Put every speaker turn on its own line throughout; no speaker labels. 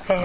Satu,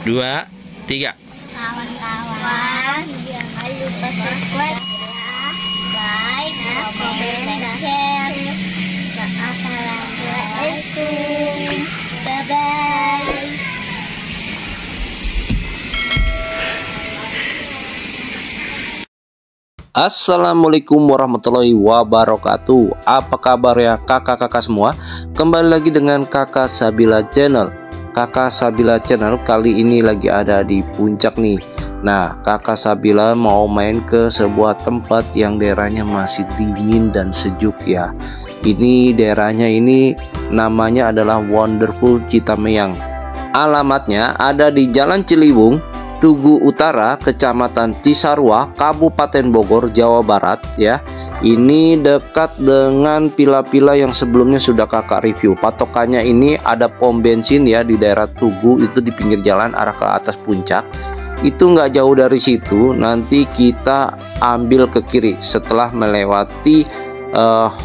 dua, tiga.
Kawan-kawan, jangan lupa subscribe ya, like, komen, dan share. Assalamualaikum, bye-bye.
Assalamualaikum warahmatullahi wabarakatuh. Apa kabar ya kakak-kakak semua? Kembali lagi dengan Kakak Sabila Channel. Kakak Sabila Channel kali ini lagi ada di puncak nih. Nah, Kakak Sabila mau main ke sebuah tempat yang daerahnya masih dingin dan sejuk ya. Ini daerahnya ini namanya adalah Wonderful Citameang. Alamatnya ada di Jalan Ciliwung, Tugu Utara, Kecamatan Cisarua, Kabupaten Bogor, Jawa Barat ya. Ini dekat dengan pila-pila yang sebelumnya sudah kakak review. Patokannya ini ada pom bensin ya di daerah Tugu, itu di pinggir jalan arah ke atas puncak. Itu nggak jauh dari situ. Nanti kita ambil ke kiri setelah melewati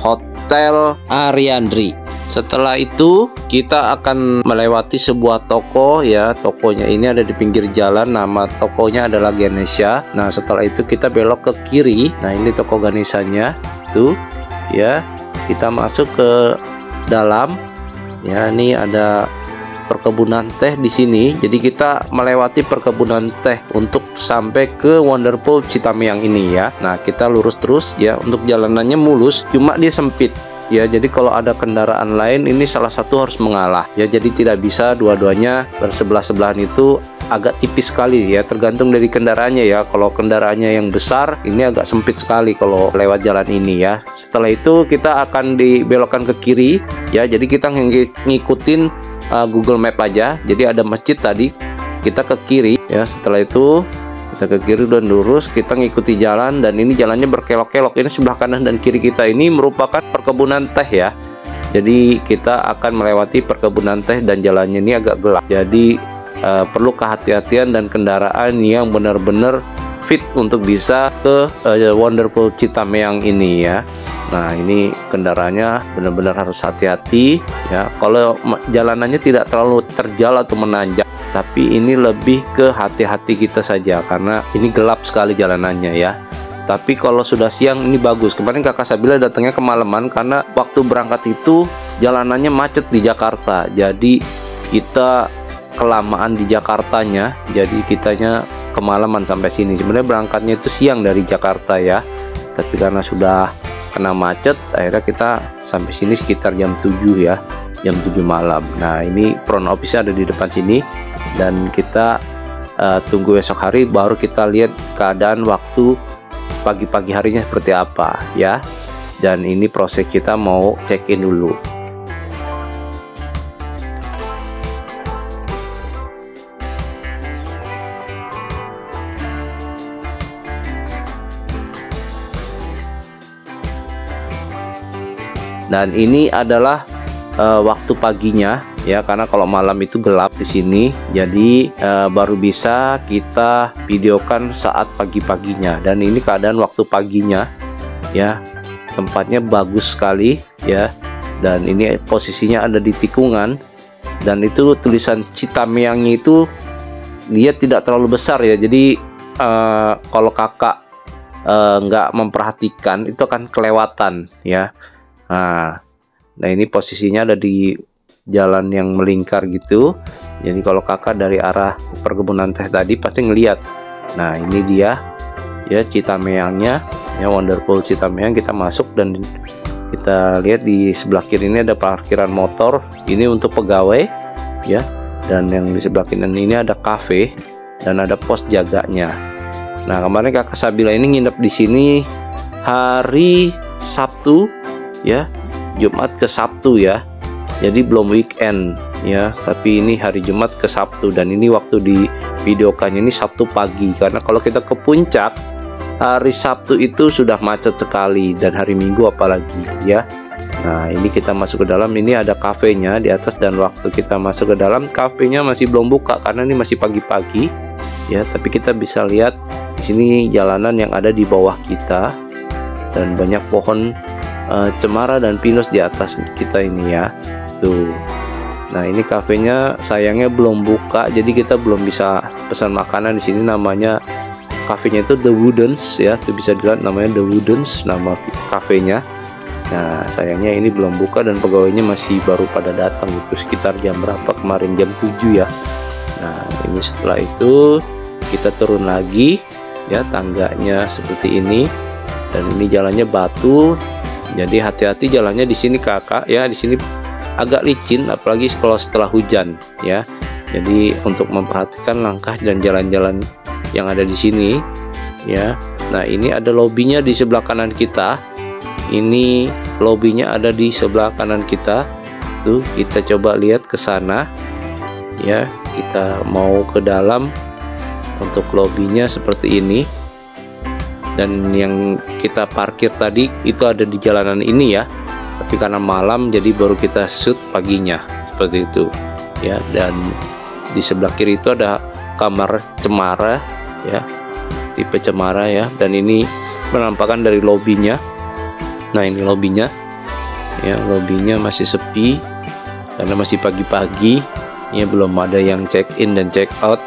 Hotel Ariandri. Setelah itu kita akan melewati sebuah toko ya. Tokonya ini ada di pinggir jalan, nama tokonya adalah Ganesha. Nah, setelah itu kita belok ke kiri. Nah, ini toko Ganeshanya tuh ya. Kita masuk ke dalam ya. Ini ada perkebunan teh di sini. Jadi kita melewati perkebunan teh untuk sampai ke Wonderful Citameang ini ya. Nah, kita lurus terus ya. Untuk jalanannya mulus, cuma dia sempit ya. Jadi kalau ada kendaraan lain, ini salah satu harus mengalah ya. Jadi tidak bisa dua-duanya bersebelah-sebelahan, itu agak tipis sekali ya, tergantung dari kendaraannya ya. Kalau kendaraannya yang besar, ini agak sempit sekali kalau lewat jalan ini ya. Setelah itu kita akan dibelokkan ke kiri ya. Jadi kita ngikutin Google Map aja. Jadi ada masjid tadi, kita ke kiri ya. Setelah itu kita ke kiri dan lurus, kita ngikuti jalan, dan ini jalannya berkelok-kelok. Ini sebelah kanan dan kiri kita ini merupakan perkebunan teh ya. Jadi kita akan melewati perkebunan teh dan jalannya ini agak gelap. Jadi perlu kehati-hatian dan kendaraan yang benar-benar fit untuk bisa ke Wonderful Citameang ini ya. Nah, ini kendaraannya benar-benar harus hati-hati ya. Kalau jalanannya tidak terlalu terjal atau menanjak, tapi ini lebih ke hati-hati kita saja karena ini gelap sekali jalanannya ya. Tapi kalau sudah siang ini bagus. Kemarin Kakak Sabila datangnya kemalaman karena waktu berangkat itu jalanannya macet di Jakarta. Jadi kita kelamaan di Jakartanya, jadi kitanya kemalaman sampai sini. Sebenarnya berangkatnya itu siang dari Jakarta ya. Tapi karena sudah kena macet, akhirnya kita sampai sini sekitar jam 7 ya. Jam 7 malam. Nah, ini front office ada di depan sini. Dan kita tunggu esok hari baru kita lihat keadaan waktu pagi-pagi harinya seperti apa ya. Dan ini proses kita mau check in dulu. Dan ini adalah waktu paginya ya, karena kalau malam itu gelap di sini. Jadi baru bisa kita videokan saat pagi-paginya. Dan ini keadaan waktu paginya ya. Tempatnya bagus sekali ya. Dan ini posisinya ada di tikungan. Dan itu tulisan Citameangnya itu dia tidak terlalu besar ya. Jadi kalau kakak nggak memperhatikan itu akan kelewatan ya. Nah ini posisinya ada di jalan yang melingkar gitu. Jadi kalau kakak dari arah perkebunan teh tadi pasti ngelihat. Nah ini dia ya Citameangnya ya, Wonderful Citameang. Kita masuk dan kita lihat di sebelah kiri ini ada parkiran motor. Ini untuk pegawai ya. Dan yang di sebelah kiri ini ada kafe dan ada pos jaganya. Nah kemarin kakak Sabila ini nginep di sini hari Sabtu ya. Jumat ke Sabtu ya, jadi belum weekend ya, tapi ini hari Jumat ke Sabtu. Dan ini waktu di videokannya ini Sabtu pagi, karena kalau kita ke puncak hari Sabtu itu sudah macet sekali, dan hari Minggu apalagi ya. Nah ini kita masuk ke dalam, ini ada kafenya di atas, dan waktu kita masuk ke dalam kafenya masih belum buka karena ini masih pagi-pagi ya. Tapi kita bisa lihat di sini jalanan yang ada di bawah kita dan banyak pohon cemara dan pinus di atas kita ini ya tuh. Nah ini kafenya sayangnya belum buka, jadi kita belum bisa pesan makanan di sini. Namanya kafenya itu The Woodens ya, itu bisa dilihat namanya The Woodens nama kafenya. Nah sayangnya ini belum buka dan pegawainya masih baru pada datang itu sekitar jam berapa kemarin, jam 7 ya. Nah ini setelah itu kita turun lagi ya, tangganya seperti ini, dan ini jalannya batu. Jadi hati-hati jalannya di sini kakak ya, di sini agak licin apalagi kalau setelah hujan ya. Jadi untuk memperhatikan langkah dan jalan-jalan yang ada di sini ya. Nah ini ada lobinya di sebelah kanan kita. Ini lobinya ada di sebelah kanan kita tuh. Kita coba lihat ke sana ya. Kita mau ke dalam untuk lobinya seperti ini. Dan yang kita parkir tadi itu ada di jalanan ini ya, tapi karena malam jadi baru kita shoot paginya seperti itu ya. Dan di sebelah kiri itu ada kamar cemara ya, tipe cemara ya. Dan ini penampakan dari lobinya. Nah ini lobinya ya, lobinya masih sepi karena masih pagi-pagi ya, belum ada yang check in dan check out.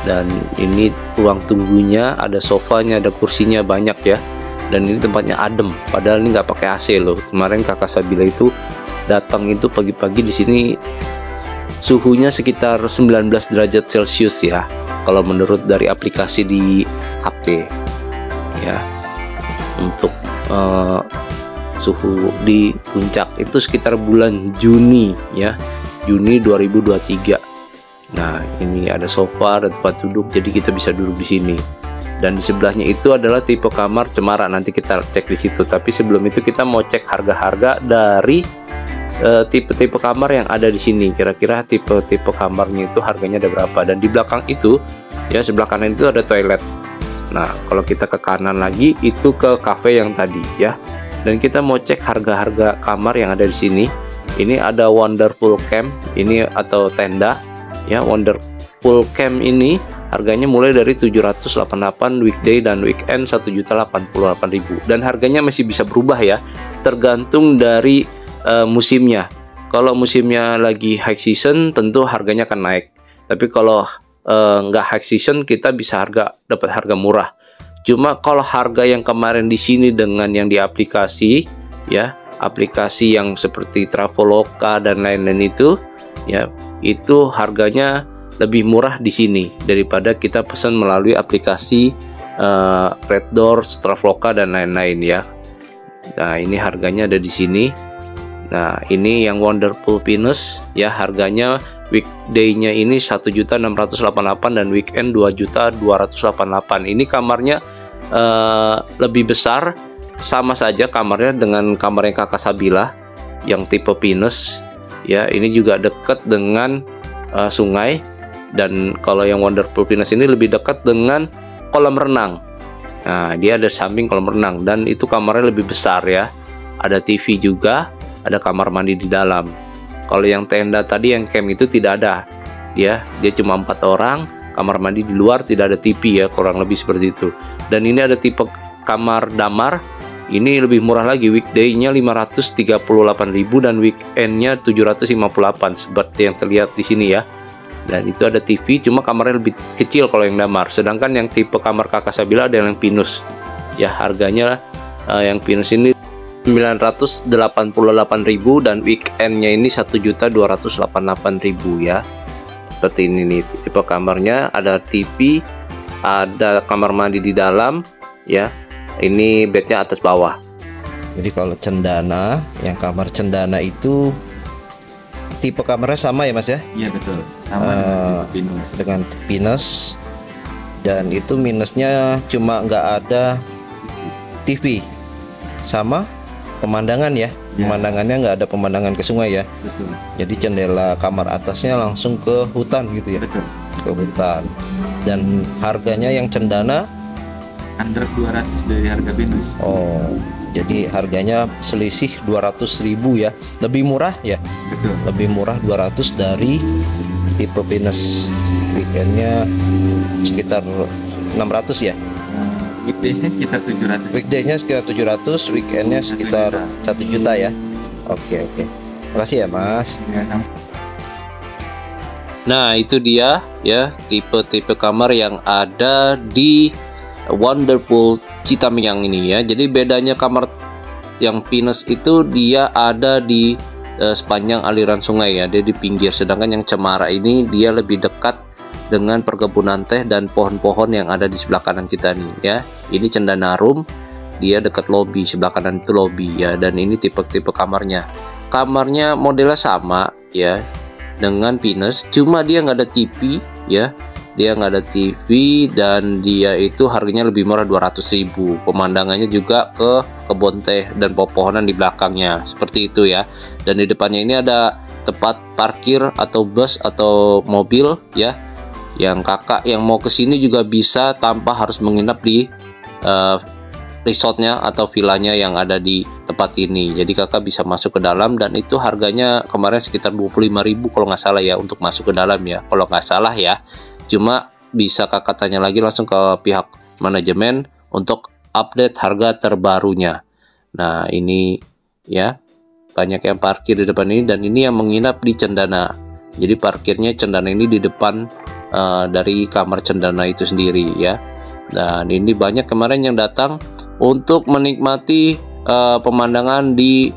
Dan ini ruang tunggunya, ada sofanya, ada kursinya banyak ya. Dan ini tempatnya adem, padahal ini nggak pakai AC loh. Kemarin kakak Sabila itu datang itu pagi-pagi, di sini suhunya sekitar 19 derajat Celcius ya, kalau menurut dari aplikasi di HP ya. Untuk suhu di puncak itu sekitar bulan Juni ya, Juni 2023. Nah ini ada sofa dan tempat duduk, jadi kita bisa duduk di sini. Dan di sebelahnya itu adalah tipe kamar cemara, nanti kita cek di situ. Tapi sebelum itu kita mau cek harga-harga dari tipe-tipe kamar yang ada di sini. Kira-kira tipe-tipe kamarnya itu harganya ada berapa. Dan di belakang itu ya, sebelah kanan itu ada toilet. Nah kalau kita ke kanan lagi itu ke cafe yang tadi ya. Dan kita mau cek harga-harga kamar yang ada di sini. Ini ada Wonderful Camp ini atau tenda ya. Wonderful Camp ini harganya mulai dari 788 weekday dan weekend 1.088.000. Dan harganya masih bisa berubah ya, tergantung dari musimnya. Kalau musimnya lagi high season tentu harganya akan naik. Tapi kalau nggak high season kita bisa dapat harga murah. Cuma kalau harga yang kemarin di sini dengan yang di aplikasi ya, aplikasi yang seperti Traveloka dan lain-lain itu ya, itu harganya lebih murah di sini daripada kita pesan melalui aplikasi Red Doors, Traveloka dan lain-lain ya. Nah ini harganya ada di sini. Nah ini yang Wonderful Pinus ya, harganya weekday-nya ini 1.688 dan weekend 2.288. Ini kamarnya lebih besar, sama saja kamarnya dengan kamarnya kakak Sabila yang tipe Pinus ya. Ini juga dekat dengan sungai, dan kalau yang Wonderful Pinus ini lebih dekat dengan kolam renang. Nah dia ada samping kolam renang, dan itu kamarnya lebih besar ya, ada TV juga ada kamar mandi di dalam. Kalau yang tenda tadi yang camp itu tidak ada, ya, dia cuma 4 orang, kamar mandi di luar, tidak ada TV ya, kurang lebih seperti itu. Dan ini ada tipe kamar damar, ini lebih murah lagi, weekday-nya 538.000 dan weekend-nya 758 seperti yang terlihat di sini ya. Dan itu ada TV, cuma kamarnya lebih kecil kalau yang damar. Sedangkan yang tipe kamar Kakak Sabila ada yang pinus. Ya, harganya yang pinus ini 988.000 dan weekendnya ini 1.288.000 ya. Seperti ini nih tipe kamarnya, ada TV, ada kamar mandi di dalam ya. Ini bednya atas bawah. Jadi kalau cendana, yang kamar cendana itu tipe kamarnya sama ya Mas ya?
Iya betul, sama dengan pinus.
Dengan pinus, dan itu minusnya cuma nggak ada TV sama pemandangan ya. Pemandangannya nggak ada pemandangan ke sungai ya.
Betul.
Jadi jendela kamar atasnya langsung ke hutan gitu ya.
Betul.
Ke hutan. Dan harganya yang cendana
under 200 dari harga pinus.
Oh, jadi harganya selisih 200.000 ya. Lebih murah ya.
Betul.
Lebih murah 200 dari tipe pinus. Weekendnya sekitar 600 ya.
Weekdays-nya sekitar 700.
Weekdays-nya sekitar 700, weekendnya sekitar 1 juta ya. Oke. Makasih ya Mas.
Ya, sama.
Nah itu dia ya tipe-tipe kamar yang ada di Wonderpool Citamyang ini ya. Jadi bedanya kamar yang pinus itu dia ada di sepanjang aliran sungai ya, dia di pinggir. Sedangkan yang cemara ini dia lebih dekat dengan perkebunan teh dan pohon-pohon yang ada di sebelah kanan kita nih ya. Ini cendana room, dia dekat lobby, sebelah kanan itu lobby ya. Dan ini tipe-tipe kamarnya. Kamarnya modelnya sama ya dengan pinus, cuma dia nggak ada TV ya. Dia nggak ada TV dan dia itu harganya lebih murah 200.000. Pemandangannya juga ke kebun teh dan pepohonan di belakangnya seperti itu ya. Dan di depannya ini ada tempat parkir atau bus atau mobil ya. Yang kakak yang mau kesini juga bisa tanpa harus menginap di resortnya atau villanya yang ada di tempat ini. Jadi kakak bisa masuk ke dalam dan itu harganya kemarin sekitar 25.000 kalau nggak salah ya untuk masuk ke dalam ya. Kalau nggak salah ya. Cuma bisa kakak tanya lagi langsung ke pihak manajemen untuk update harga terbarunya. Nah ini ya banyak yang parkir di depan ini dan ini yang menginap di cendana. Jadi parkirnya cendana ini di depan dari kamar cendana itu sendiri ya. Dan ini banyak kemarin yang datang untuk menikmati pemandangan di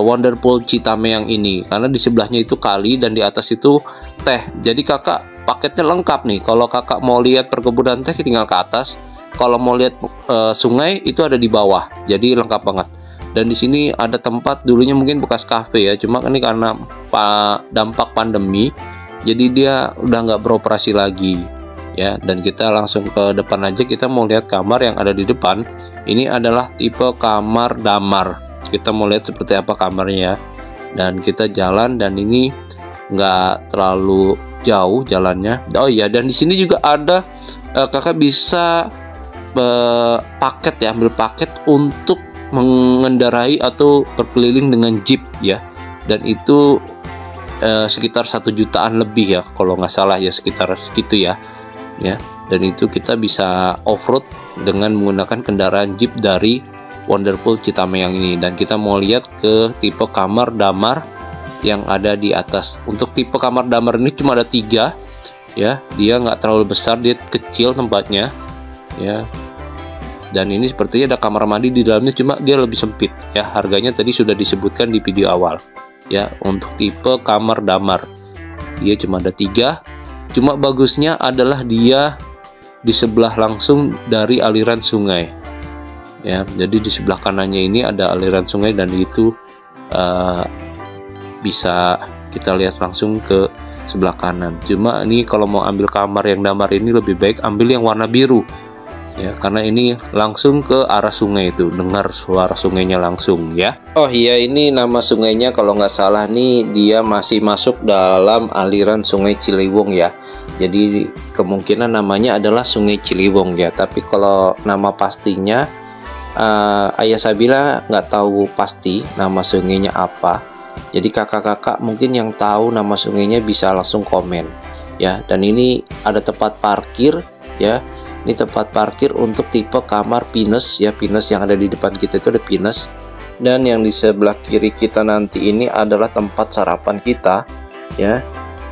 Wonderpool Citamyang ini karena di sebelahnya itu kali dan di atas itu teh. Jadi kakak paketnya lengkap nih. Kalau kakak mau lihat perkebunan teh tinggal ke atas. Kalau mau lihat sungai itu ada di bawah. Jadi lengkap banget. Dan di sini ada tempat dulunya mungkin bekas kafe ya. Cuma ini karena dampak pandemi, jadi dia udah nggak beroperasi lagi ya. Dan kita langsung ke depan aja, kita mau lihat kamar yang ada di depan. Ini adalah tipe kamar damar. Kita mau lihat seperti apa kamarnya. Dan kita jalan dan ini nggak terlalu jauh jalannya. Oh iya, dan di sini juga ada kakak bisa paket ya, ambil paket untuk mengendarai atau berkeliling dengan jeep ya. Dan itu sekitar 1 jutaan lebih ya kalau nggak salah ya, sekitar segitu ya. Dan itu kita bisa off-road dengan menggunakan kendaraan jeep dari Wonderpool Citamyang ini. Dan kita mau lihat ke tipe kamar damar yang ada di atas. Untuk tipe kamar damar ini cuma ada 3 ya, dia nggak terlalu besar, dia kecil tempatnya ya. Dan ini sepertinya ada kamar mandi di dalamnya, cuma dia lebih sempit ya. Harganya tadi sudah disebutkan di video awal ya. Untuk tipe kamar damar dia cuma ada 3. Cuma bagusnya adalah dia di sebelah langsung dari aliran sungai ya. Jadi di sebelah kanannya ini ada aliran sungai dan itu bisa kita lihat langsung ke sebelah kanan. Cuma ini kalau mau ambil kamar yang damar ini lebih baik ambil yang warna biru ya, karena ini langsung ke arah sungai itu, dengar suara sungainya langsung ya. Oh iya, ini nama sungainya kalau nggak salah nih dia masih masuk dalam aliran Sungai Ciliwung ya. Jadi kemungkinan namanya adalah Sungai Ciliwung ya. Tapi kalau nama pastinya Ayah Sabila nggak tahu pasti nama sungainya apa. Jadi kakak-kakak mungkin yang tahu nama sungainya bisa langsung komen ya. Dan ini ada tempat parkir ya. Ini tempat parkir untuk tipe kamar pinus ya. Pinus yang ada di depan kita itu ada pinus. Dan yang di sebelah kiri kita nanti ini adalah tempat sarapan kita ya.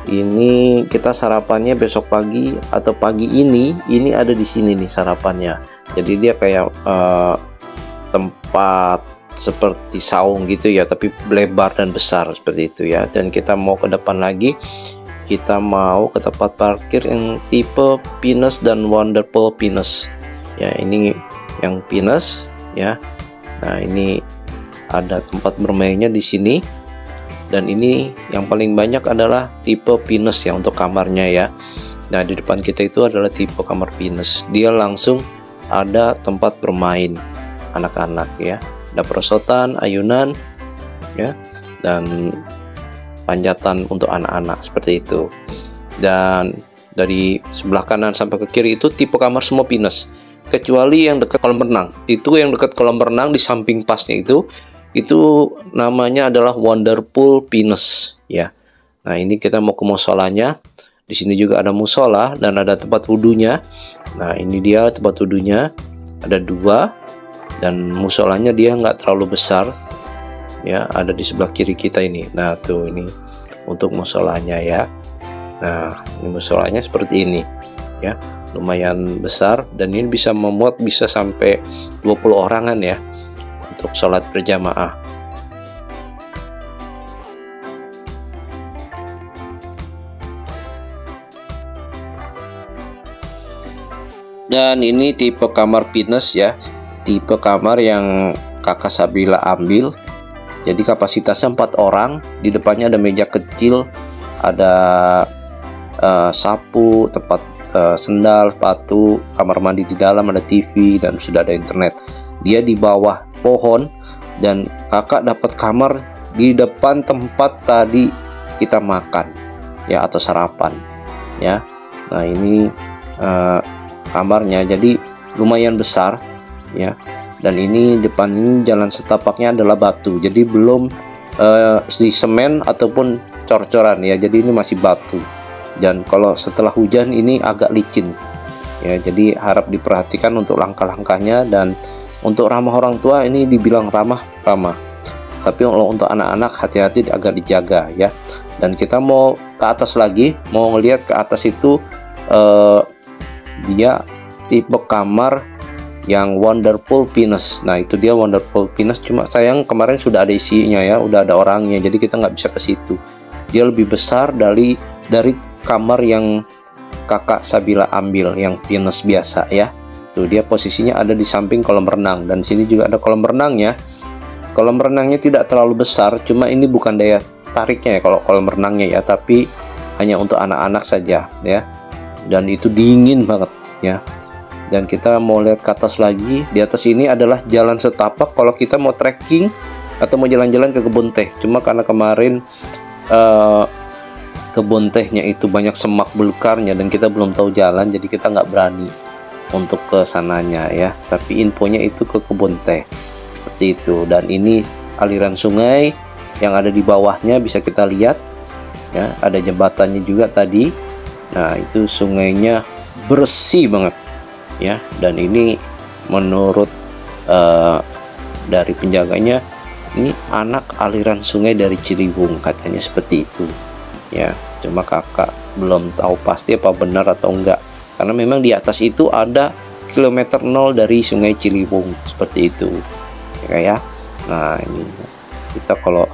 Ini kita sarapannya besok pagi atau pagi ini ada di sini nih sarapannya. Jadi dia kayak tempat seperti saung gitu ya, tapi lebar dan besar seperti itu ya. Dan kita mau ke depan lagi, kita mau ke tempat parkir yang tipe pinus dan wonderful pinus ya. Ini yang pinus ya. Nah, ini ada tempat bermainnya di sini. Dan ini yang paling banyak adalah tipe pinus ya untuk kamarnya ya. Nah, di depan kita itu adalah tipe kamar pinus. Dia langsung ada tempat bermain anak-anak ya. Ada perosotan, ayunan ya, dan panjatan untuk anak-anak seperti itu. Dan dari sebelah kanan sampai ke kiri itu tipe kamar semua pinus, kecuali yang dekat kolam renang. Itu yang dekat kolam renang di samping pasnya itu namanya adalah wonderful pinus ya. Nah, ini kita mau ke musolanya. Di sini juga ada musola dan ada tempat wudhunya. Nah, ini dia tempat wudhunya, ada 2, dan musolanya dia nggak terlalu besar ya, ada di sebelah kiri kita ini. Nah, tuh ini untuk musolanya ya. Nah, ini musolanya seperti ini ya, lumayan besar, dan ini bisa memuat bisa sampai 20 orangan ya untuk sholat berjamaah. Dan ini tipe kamar pinus ya, tipe kamar yang kakak Sabila ambil. Jadi kapasitasnya 4 orang. Di depannya ada meja kecil, ada sapu, tempat sendal, sepatu, kamar mandi di dalam, ada TV, dan sudah ada internet. Dia di bawah pohon, dan kakak dapat kamar di depan tempat tadi kita makan ya, atau sarapan ya. Nah, ini kamarnya jadi lumayan besar ya. Dan ini depan ini jalan setapaknya adalah batu, jadi belum di semen ataupun cor-coran ya, jadi ini masih batu. Dan kalau setelah hujan ini agak licin ya, jadi harap diperhatikan untuk langkah-langkahnya. Dan untuk ramah orang tua ini dibilang ramah, tapi kalau untuk anak-anak hati-hati, agak dijaga ya. Dan kita mau ke atas lagi, mau ngelihat ke atas itu dia tipe kamar yang wonderful pinus. Nah, itu dia wonderful pinus, cuma sayang kemarin sudah ada isinya ya, udah ada orangnya, jadi kita nggak bisa ke situ. Dia lebih besar dari kamar yang kakak Sabila ambil, yang pinus biasa ya. Tuh, dia posisinya ada di samping kolam renang, dan sini juga ada kolam renangnya. Kolam renangnya tidak terlalu besar, cuma ini bukan daya tariknya ya kalau kolam renangnya ya, tapi hanya untuk anak-anak saja ya. Dan itu dingin banget ya. Dan kita mau lihat ke atas lagi. Di atas ini adalah jalan setapak kalau kita mau trekking atau mau jalan-jalan ke kebun teh. Cuma karena kemarin kebun tehnya itu banyak semak belukarnya dan kita belum tahu jalan, jadi kita nggak berani untuk ke sananya ya. Tapi infonya itu ke kebun teh seperti itu. Dan ini aliran sungai yang ada di bawahnya bisa kita lihat ya. Ada jembatannya juga tadi. Nah, itu sungainya bersih banget ya. Dan ini menurut dari penjaganya, ini anak aliran sungai dari Ciliwung, katanya seperti itu ya. Cuma kakak belum tahu pasti apa benar atau enggak, karena memang di atas itu ada kilometer 0 dari sungai Ciliwung seperti itu ya. Nah, ini kita kalau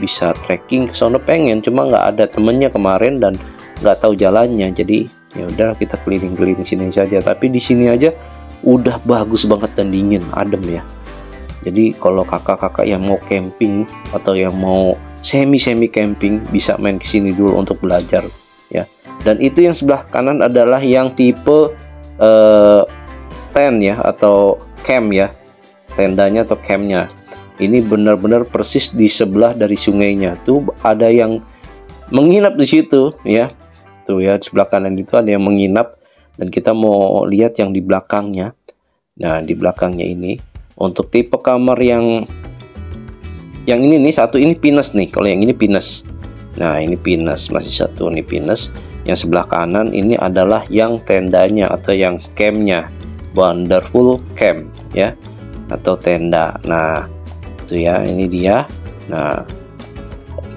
bisa trekking ke sana pengen, cuma nggak ada temennya kemarin dan nggak tahu jalannya, jadi ya udah kita keliling-keliling sini saja. Tapi di sini aja udah bagus banget dan dingin, adem ya. Jadi kalau kakak-kakak yang mau camping atau yang mau semi camping bisa main ke sini dulu untuk belajar ya. Dan itu yang sebelah kanan adalah yang tipe tent ya, atau camp ya, tendanya atau campnya. Ini benar-benar persis di sebelah dari sungainya. Tuh ada yang menginap di situ ya. Tuh ya, di sebelah kanan itu ada yang menginap, dan kita mau lihat yang di belakangnya. Nah, di belakangnya ini Untuk tipe kamar yang ini nih, satu ini pinus nih. Kalau yang ini pinus. Nah, ini pinus, masih satu nih pinus. Yang sebelah kanan ini adalah yang tendanya atau yang campnya, wonderful camp ya, atau tenda. Nah, itu ya, ini dia. Nah,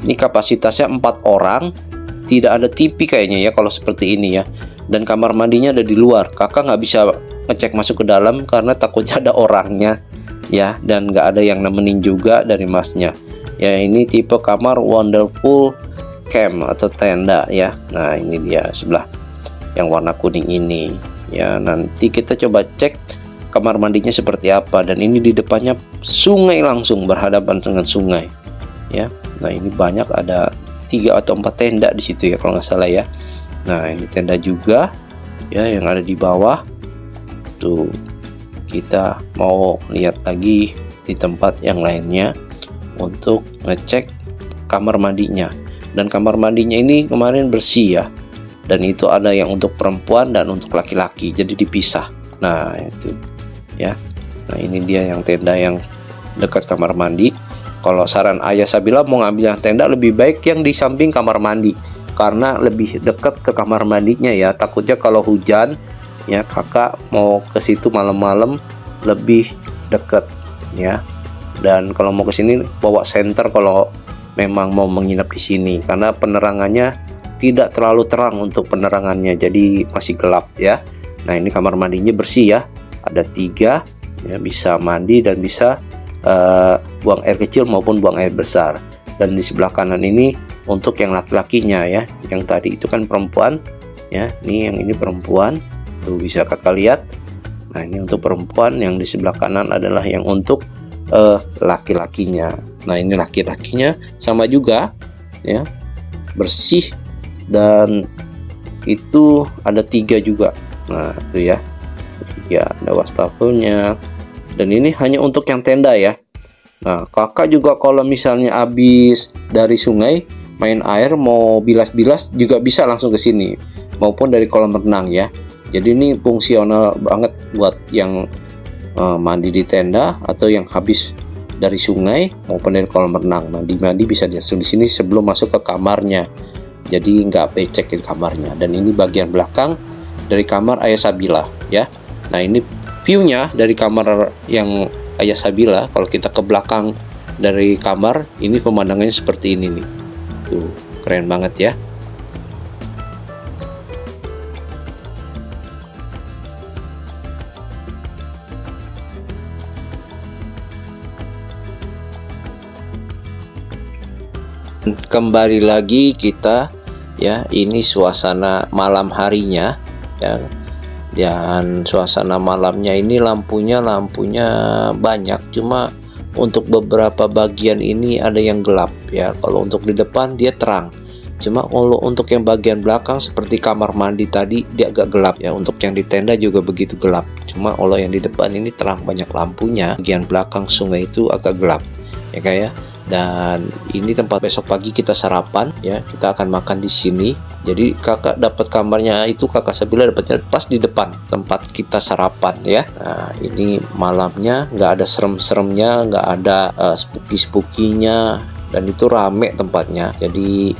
ini kapasitasnya 4 orang. Tidak ada TV kayaknya ya kalau seperti ini ya. Dan kamar mandinya ada di luar. Kakak nggak bisa ngecek masuk ke dalam karena takutnya ada orangnya ya, dan nggak ada yang nemenin juga dari masnya ya. Ini tipe kamar wonderful camp atau tenda ya. Nah, ini dia sebelah yang warna kuning ini ya. Nanti kita coba cek kamar mandinya seperti apa. Dan ini di depannya sungai, langsung berhadapan dengan sungai ya. Nah, ini banyak, ada 3 atau 4 tenda di situ ya kalau nggak salah ya. Nah, ini tenda juga ya yang ada di bawah tuh. Kita mau lihat lagi di tempat yang lainnya untuk ngecek kamar mandinya. Dan kamar mandinya ini kemarin bersih ya. Dan itu ada yang untuk perempuan dan untuk laki-laki, jadi dipisah. Nah, itu ya. Nah, ini dia yang tenda yang dekat kamar mandi. Kalau saran Ayah Sabila mau ngambil yang tenda, lebih baik yang di samping kamar mandi karena lebih dekat ke kamar mandinya ya. Takutnya kalau hujan ya, kakak mau ke situ malam-malam lebih dekat ya. Dan kalau mau ke sini bawa senter kalau memang mau menginap di sini, karena penerangannya tidak terlalu terang untuk penerangannya, jadi masih gelap ya. Nah, ini kamar mandinya bersih ya, ada 3 ya, bisa mandi dan bisa buang air kecil maupun buang air besar. Dan di sebelah kanan ini untuk yang laki-lakinya ya, yang tadi itu kan perempuan ya. Ini yang ini perempuan tuh, bisa kakak lihat. Nah, ini untuk perempuan, yang di sebelah kanan adalah yang untuk laki-lakinya. Nah, ini laki-lakinya sama juga ya, bersih, dan itu ada 3 juga. Nah, itu ya, ya ada wastafelnya. Dan ini hanya untuk yang tenda ya. Nah, kakak juga kalau misalnya habis dari sungai main air mau bilas-bilas juga bisa langsung ke sini, maupun dari kolam renang ya. Jadi ini fungsional banget buat yang mandi di tenda atau yang habis dari sungai maupun dari kolam renang. Mandi bisa langsung di sini sebelum masuk ke kamarnya. Jadi nggak becek di kamarnya. Dan ini bagian belakang dari kamar Ayah Sabila ya. Nah, ini view-nya dari kamar yang Ayah Sabila. Kalau kita ke belakang dari kamar, ini pemandangannya seperti ini nih. Tuh, keren banget ya. Kembali lagi kita ya, ini suasana malam harinya ya. Dan suasana malamnya ini lampunya banyak, cuma untuk beberapa bagian ini ada yang gelap ya. Kalau untuk di depan dia terang, cuma kalau untuk yang bagian belakang seperti kamar mandi tadi dia agak gelap ya. Untuk yang di tenda juga begitu gelap, cuma kalau yang di depan ini terang, banyak lampunya. Bagian belakang sungai itu agak gelap ya kayak. Dan ini tempat besok pagi kita sarapan ya, kita akan makan di sini. Jadi kakak dapat kamarnya itu, kakak Sabila dapatnya pas di depan tempat kita sarapan ya. Nah, ini malamnya nggak ada serem-seremnya, nggak ada spooky-spookinya, dan itu rame tempatnya, jadi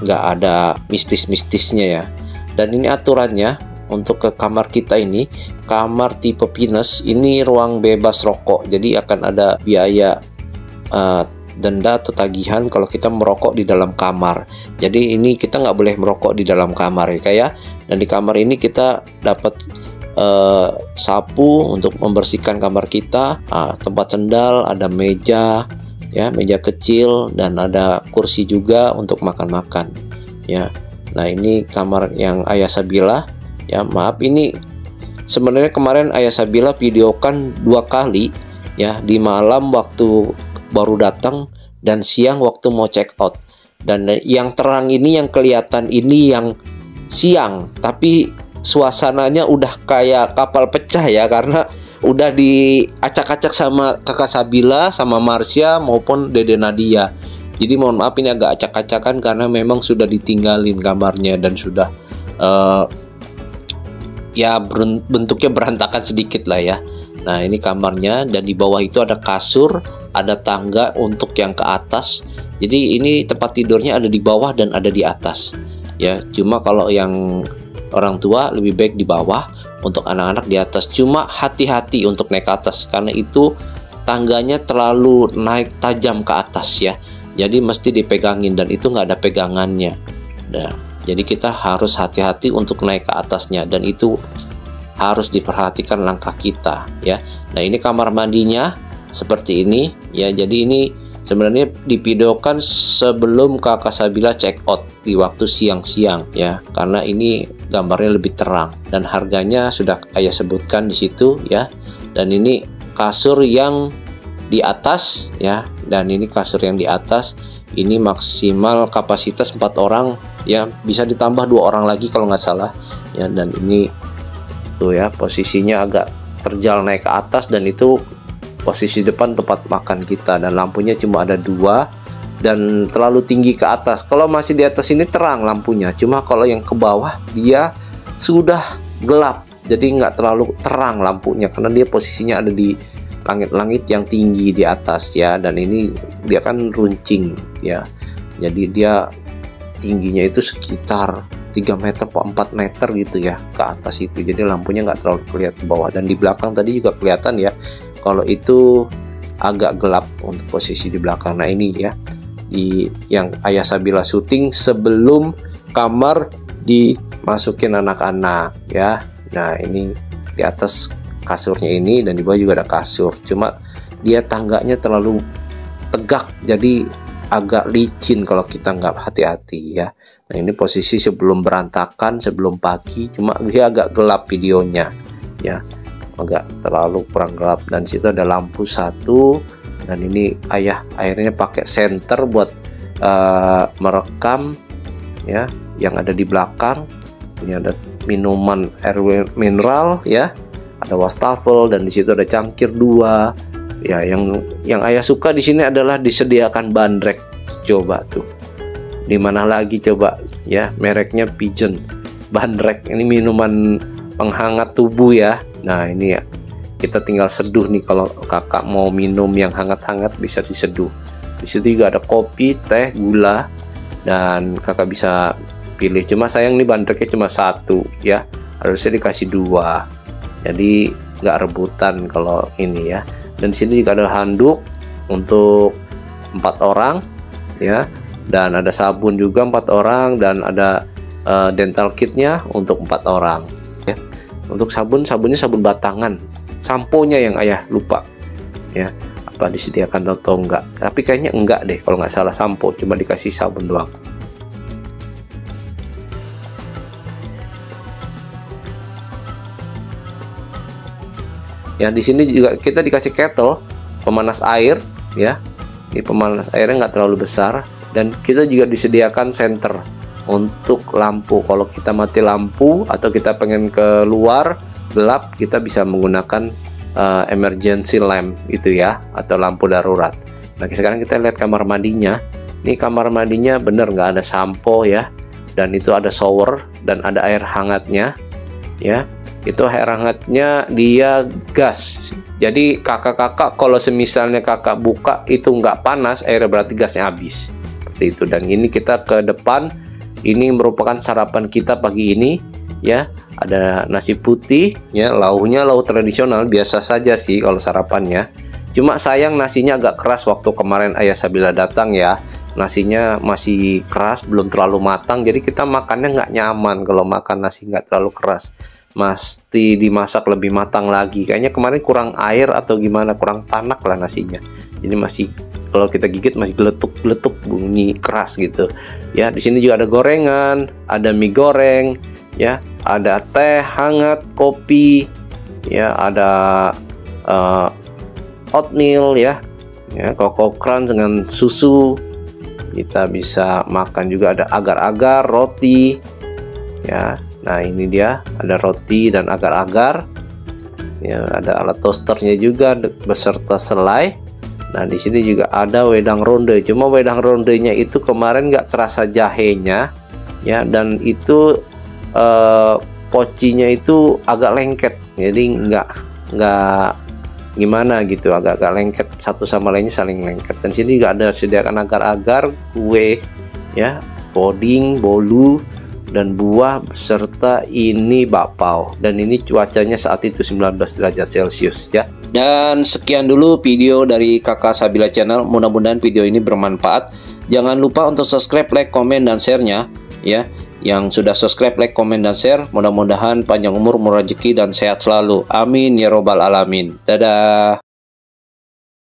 nggak ada mistis-mistisnya ya. Dan ini aturannya untuk ke kamar kita ini, kamar tipe pinus ini ruang bebas rokok, jadi akan ada biaya denda atau tagihan kalau kita merokok di dalam kamar. Jadi ini kita nggak boleh merokok di dalam kamar ya kayak. Dan di kamar ini kita dapat sapu untuk membersihkan kamar kita, tempat sendal, ada meja ya, meja kecil, dan ada kursi juga untuk makan-makan ya. Nah, ini kamar yang Ayah Sabila ya. Maaf, ini sebenarnya kemarin Ayah Sabila videokan 2 kali ya, di malam waktu baru datang dan siang waktu mau check out. Dan yang terang ini, yang kelihatan ini yang siang, tapi suasananya udah kayak kapal pecah ya, karena udah diacak-acak sama kakak Sabila, sama Marsha maupun Dede Nadia. Jadi mohon maaf ini agak acak-acakan karena memang sudah ditinggalin kamarnya dan sudah ya bentuknya berantakan sedikit lah ya. Nah ini kamarnya, dan di bawah itu ada kasur, ada tangga untuk yang ke atas. Jadi ini tempat tidurnya ada di bawah dan ada di atas ya. Cuma kalau yang orang tua lebih baik di bawah, untuk anak-anak di atas. Cuma hati-hati untuk naik ke atas karena itu tangganya terlalu naik tajam ke atas ya. Jadi mesti dipegangin, dan itu nggak ada pegangannya. Nah, jadi kita harus hati-hati untuk naik ke atasnya, dan itu harus diperhatikan langkah kita ya. Nah ini kamar mandinya seperti ini ya. Jadi ini sebenarnya divideokan sebelum Kakak Sabila check out di waktu siang-siang ya, karena ini gambarnya lebih terang, dan harganya sudah ayah sebutkan di situ ya. Dan ini kasur yang di atas ya, dan ini kasur yang di atas ini maksimal kapasitas 4 orang ya, bisa ditambah 2 orang lagi kalau nggak salah ya. Dan ini tuh ya, posisinya agak terjal naik ke atas, dan itu posisi depan tempat makan kita, dan lampunya cuma ada 2 dan terlalu tinggi ke atas. Kalau masih di atas ini terang lampunya, cuma kalau yang ke bawah dia sudah gelap, jadi nggak terlalu terang lampunya karena dia posisinya ada di langit-langit yang tinggi di atas ya. Dan ini dia kan runcing ya, jadi dia tingginya itu sekitar 3 meter atau 4 meter gitu ya ke atas itu, jadi lampunya nggak terlalu kelihatan ke bawah. Dan di belakang tadi juga kelihatan ya, kalau itu agak gelap untuk posisi di belakang. Nah ini ya, di yang ayah Sabila syuting sebelum kamar dimasukin anak-anak ya. Nah ini di atas kasurnya ini, dan di bawah juga ada kasur, cuma dia tangganya terlalu tegak, jadi agak licin kalau kita nggak hati-hati ya. Nah ini posisi sebelum berantakan, sebelum pagi, cuma dia agak gelap videonya ya, agak terlalu kurang gelap. Dan situ ada lampu 1, dan ini ayah akhirnya pakai senter buat merekam ya yang ada di belakang. Ini ada minuman air mineral ya, ada wastafel, dan di situ ada cangkir 2 ya. Yang ayah suka di sini adalah disediakan bandrek. Coba tuh, di mana lagi coba ya, mereknya Pigeon bandrek. Ini minuman penghangat tubuh ya. Nah ini ya, kita tinggal seduh nih, kalau kakak mau minum yang hangat-hangat bisa diseduh. Di situ juga ada kopi, teh, gula, dan kakak bisa pilih. Cuma sayang nih bandreknya cuma 1 ya, harusnya dikasih 2, jadi nggak rebutan kalau ini ya. Dan di sini juga ada handuk untuk 4 orang ya, dan ada sabun juga 4 orang, dan ada dental kitnya untuk 4 orang ya. Untuk sabunnya sabun batangan, sampo-nya yang ayah lupa ya, apa disediakan atau enggak, tapi kayaknya enggak deh kalau nggak salah, sampo cuma dikasih sabun doang. Ya di sini juga kita dikasih kettle pemanas air ya. Ini pemanas airnya nggak terlalu besar, dan kita juga disediakan senter untuk lampu. Kalau kita mati lampu atau kita pengen keluar gelap, kita bisa menggunakan emergency lamp itu ya, atau lampu darurat. Nah sekarang kita lihat kamar mandinya. Ini kamar mandinya bener nggak ada sampo ya, dan itu ada shower dan ada air hangatnya ya. Itu air hangatnya dia gas, jadi kakak-kakak kalau semisalnya kakak buka itu nggak panas airnya, berarti gasnya habis seperti itu. Dan ini kita ke depan, ini merupakan sarapan kita pagi ini ya. Ada nasi putih ya, lauknya lauk tradisional biasa saja sih kalau sarapannya, cuma sayang nasinya agak keras. Waktu kemarin ayah Sabila datang ya, nasinya masih keras, belum terlalu matang, jadi kita makannya nggak nyaman kalau makan nasi nggak terlalu keras. Mesti dimasak lebih matang lagi. Kayaknya kemarin kurang air atau gimana, kurang tanak lah nasinya. Jadi masih, kalau kita gigit masih geletuk-geletuk, bunyi keras gitu. Ya, di sini juga ada gorengan, ada mie goreng, ya, ada teh hangat, kopi, ya, ada oatmeal ya, Coco Crunch dengan susu. Kita bisa makan juga, ada agar-agar, roti, ya. Nah ini dia, ada roti dan agar-agar ya, ada alat toasternya juga beserta selai. Nah di sini juga ada wedang ronde, cuma wedang rondenya itu kemarin nggak terasa jahenya ya, dan itu pocinya itu agak lengket, jadi nggak gimana gitu, agak lengket, satu sama lainnya saling lengket. Dan sini juga ada sediakan agar-agar, kue ya, puding, bolu, dan buah, serta ini bakpao. Dan ini cuacanya saat itu 19 derajat Celcius ya. Dan sekian dulu video dari Kakak Sabila Channel, mudah-mudahan video ini bermanfaat. Jangan lupa untuk subscribe, like, komen, dan share-nya ya. Yang sudah subscribe, like, komen, dan share, mudah-mudahan panjang umur, murah rezeki, dan sehat selalu. Amin ya robbal alamin. Dadah.